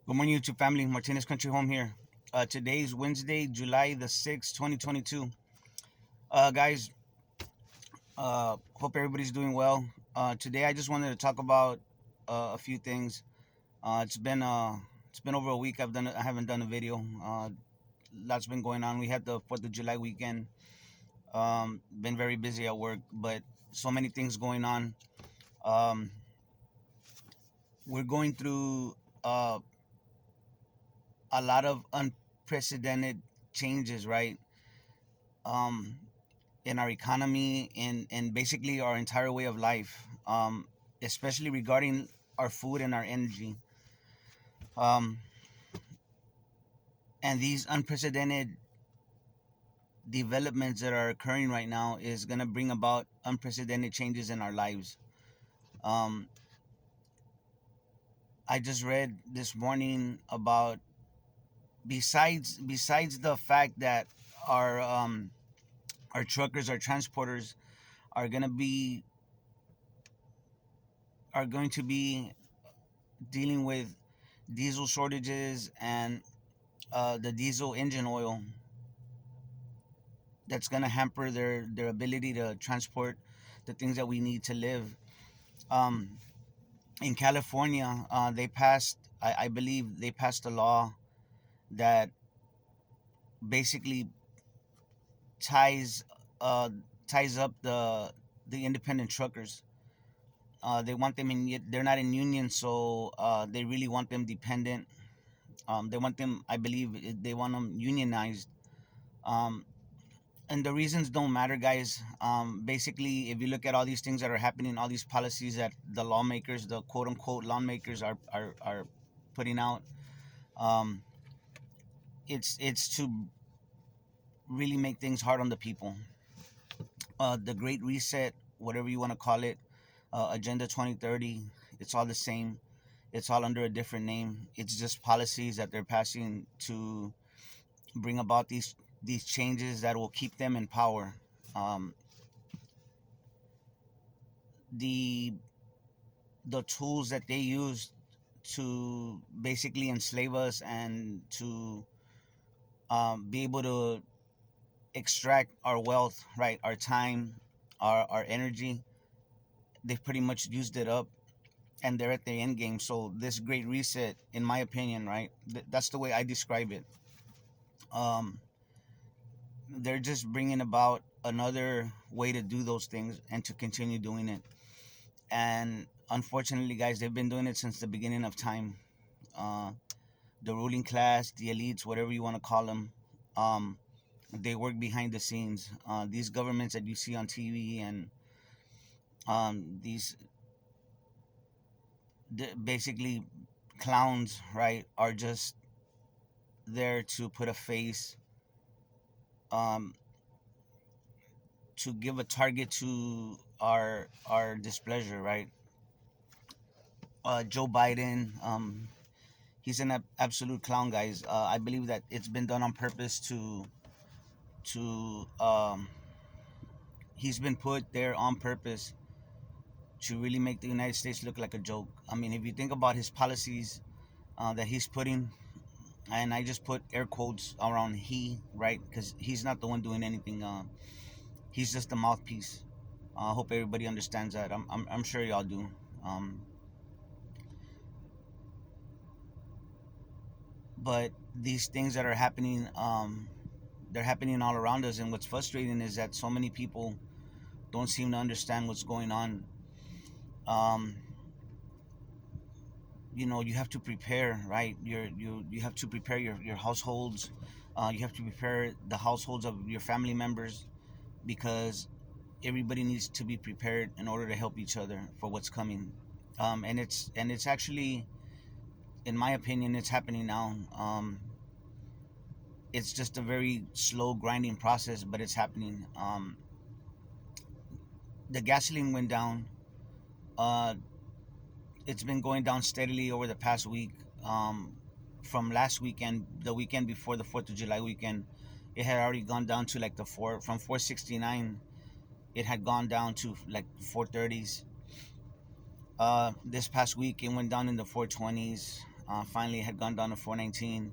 Good morning, YouTube family. Martinez Country Home here. Today is Wednesday, July the 6th, 2022. Guys, hope everybody's doing well. Today, I just wanted to talk about a few things. It's been over a week. I haven't done a video. Lots been going on. We had the 4th of July weekend. Been very busy at work, but so many things going on. Um, we're going through a lot of unprecedented changes, right? Um, in our economy and basically our entire way of life, especially regarding our food and our energy. Um, and these unprecedented developments that are occurring right now is going to bring about unprecedented changes in our lives. Um, I just read this morning about besides the fact that our um, our truckers, our transporters are going to be are going to be dealing with diesel shortages and the diesel engine oil that's going to hamper their ability to transport the things that we need to live. Um, in California, I believe they passed a law that basically ties uh, ties up the independent truckers. They want them they're not in union, so they really want them dependent. They want them, I believe, they want them unionized. Um, and the reasons don't matter, guys. Basically, if you look at all these things that are happening, all these policies that the lawmakers, the quote unquote lawmakers, are putting out, um, it's to really make things hard on the people. The Great Reset, whatever you want to call it, Agenda 2030, it's all the same. It's all under a different name. It's just policies that they're passing to bring about these changes that will keep them in power. Um, the the tools that they use to basically enslave us and to be able to extract our wealth, right? Our time, our energy. They've pretty much used it up, and they're at the end game. So this great reset, in my opinion, right? That's the way I describe it. Um, they're just bringing about another way to do those things and to continue doing it. And unfortunately, guys, they've been doing it since the beginning of time. Uh, the ruling class, the elites, whatever you want to call them, um, they work behind the scenes. These governments that you see on TV and these basically clowns, right, are just there to put a face, um, to give a target to our displeasure, right? Joe Biden, he's an absolute clown, guys. I believe that it's been done on purpose to he's been put there on purpose to really make the United States look like a joke. I mean, if you think about his policies that he's putting, and I just put air quotes around he, right? Because he's not the one doing anything. He's just the mouthpiece. I hope everybody understands that. I'm sure y'all do. Um, but these things that are happening, they're happening all around us. And what's frustrating is that so many people don't seem to understand what's going on. Um, you have to prepare, right? You have to prepare your households. You have to prepare the households of your family members because everybody needs to be prepared in order to help each other for what's coming. And it's actually, in my opinion, it's happening now. It's just a very slow grinding process, but it's happening. The gasoline went down. Uh, it's been going down steadily over the past week. From last weekend, the weekend before the 4th of July weekend, it had already gone down to like the four from 469. It had gone down to like 430s. This past week, it went down in the 420s, Finally, it had gone down to 419.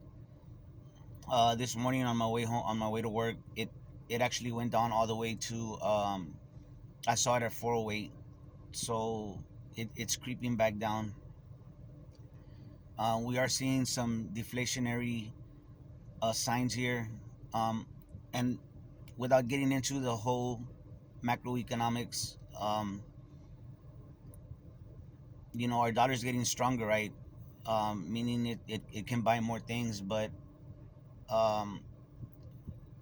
This morning on my way home, on my way to work, it actually went down all the way to I saw it at 408. So it's creeping back down. We are seeing some deflationary signs here, and without getting into the whole macroeconomics, our dollar's getting stronger, right? Meaning it can buy more things, but um,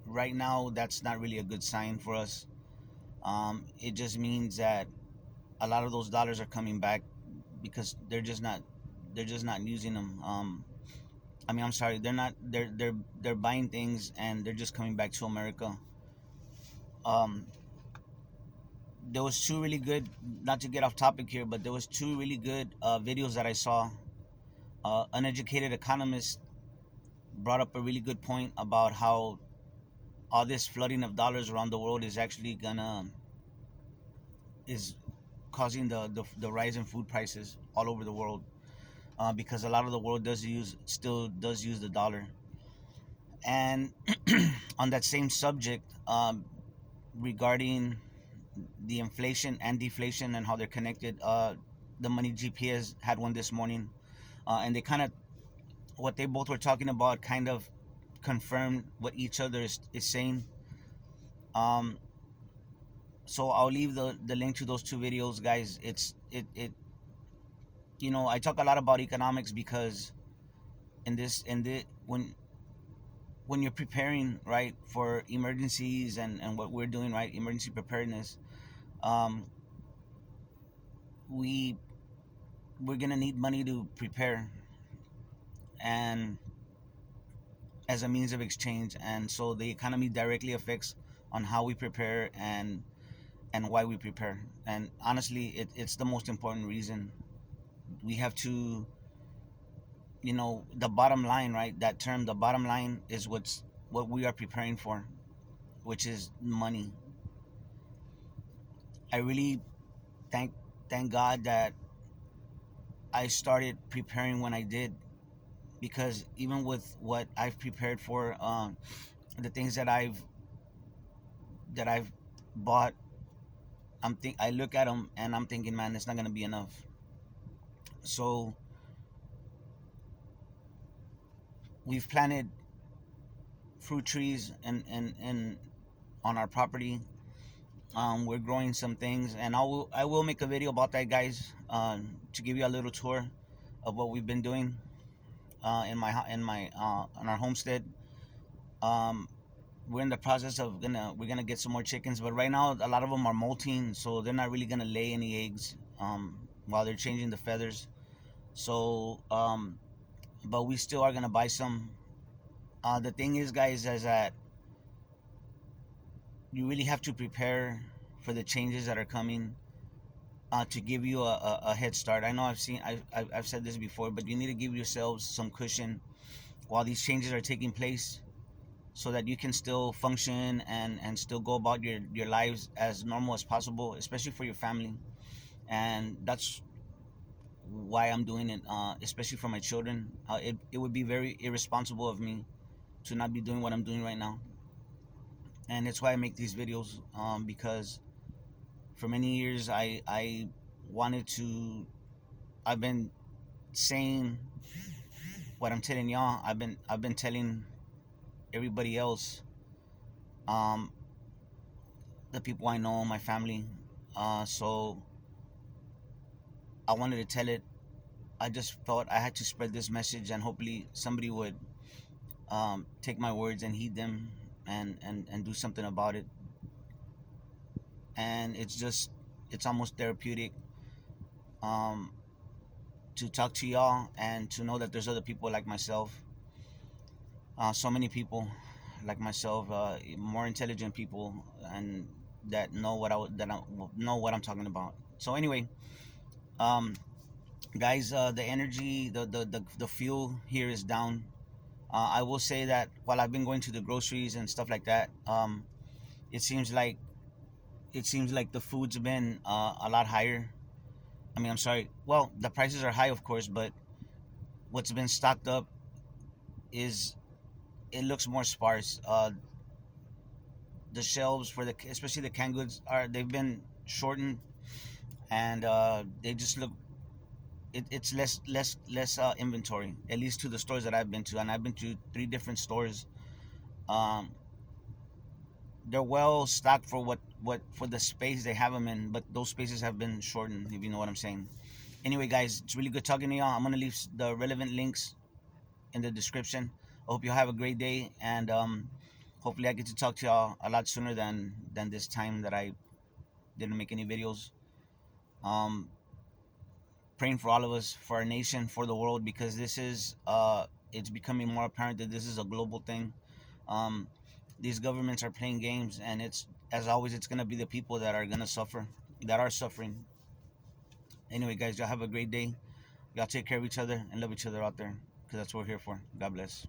right now that's not really a good sign for us. It just means that a lot of those dollars are coming back because they're just not using them. I mean, I'm sorry, they're not. They're buying things and they're just coming back to America. Um, there was two really good. Not to get off topic here, but there was two really good videos that I saw. Uneducated Economist brought up a really good point about how all this flooding of dollars around the world is causing the rise in food prices all over the world, because a lot of the world still does use the dollar. And on that same subject, regarding the inflation and deflation and how they're connected, the Money GPS had one this morning, and they kind of, what they both were talking about kind of confirmed what each other is saying. Um, so I'll leave the link to those two videos, guys. I talk a lot about economics because in the when you're preparing, right, for emergencies and what we're doing, right, emergency preparedness, um, we we're gonna need money to prepare and as a means of exchange, and so the economy directly affects on how we prepare and why we prepare. And honestly, it's the most important reason. We have to, the bottom line, right? That term, the bottom line, is what we are preparing for, which is money. I really thank thank God that I started preparing when I did, because even with what I've prepared for, the things that I've bought, I look at them and I'm thinking, man, it's not gonna be enough. So we've planted fruit trees and on our property. We're growing some things, and I will make a video about that, guys, to give you a little tour of what we've been doing in our homestead. Um, we're in the process of we're gonna get some more chickens, but right now a lot of them are molting, so they're not really gonna lay any eggs while they're changing the feathers. So, but we still are gonna buy some. The thing is, guys, is that you really have to prepare for the changes that are coming, to give you a head start. I know I've said this before, but you need to give yourselves some cushion while these changes are taking place, so that you can still function and still go about your lives as normal as possible, especially for your family. And that's why I'm doing it, especially for my children. It would be very irresponsible of me to not be doing what I'm doing right now. And it's why I make these videos, because for many years I wanted to. I've been saying what I'm telling y'all. I've been telling everybody else, um, the people I know, my family. So I wanted to tell it. I just felt I had to spread this message, and hopefully somebody would, take my words and heed them, and do something about it. And it's almost therapeutic, um, to talk to y'all and to know that there's other people like myself, so many people like myself, more intelligent people, and that know know what I'm talking about. So anyway, um, guys, the energy, the fuel here is down. I will say that while I've been going to the groceries and stuff like that, it seems like the food's been, a lot higher. I mean, I'm sorry. Well, the prices are high, of course, but what's been stocked up is, it looks more sparse. The shelves for the, especially the canned goods, are, they've been shortened, and they just look, it's less inventory, at least to the stores that I've been to, and I've been to three different stores. um, they're well stocked for what for the space they have them in, but those spaces have been shortened, if you know what I'm saying. Anyway, guys, it's really good talking to y'all. I'm gonna leave the relevant links in the description. I hope you have a great day, and hopefully I get to talk to y'all a lot sooner than this time that I didn't make any videos. um Praying for all of us, for our nation, for the world, because this is it's becoming more apparent that this is a global thing. um these governments are playing games, and it's, as always, it's gonna be the people that are gonna suffer, that are suffering. Anyway, guys, y'all have a great day. Y'all take care of each other and love each other out there, because that's what we're here for. God bless.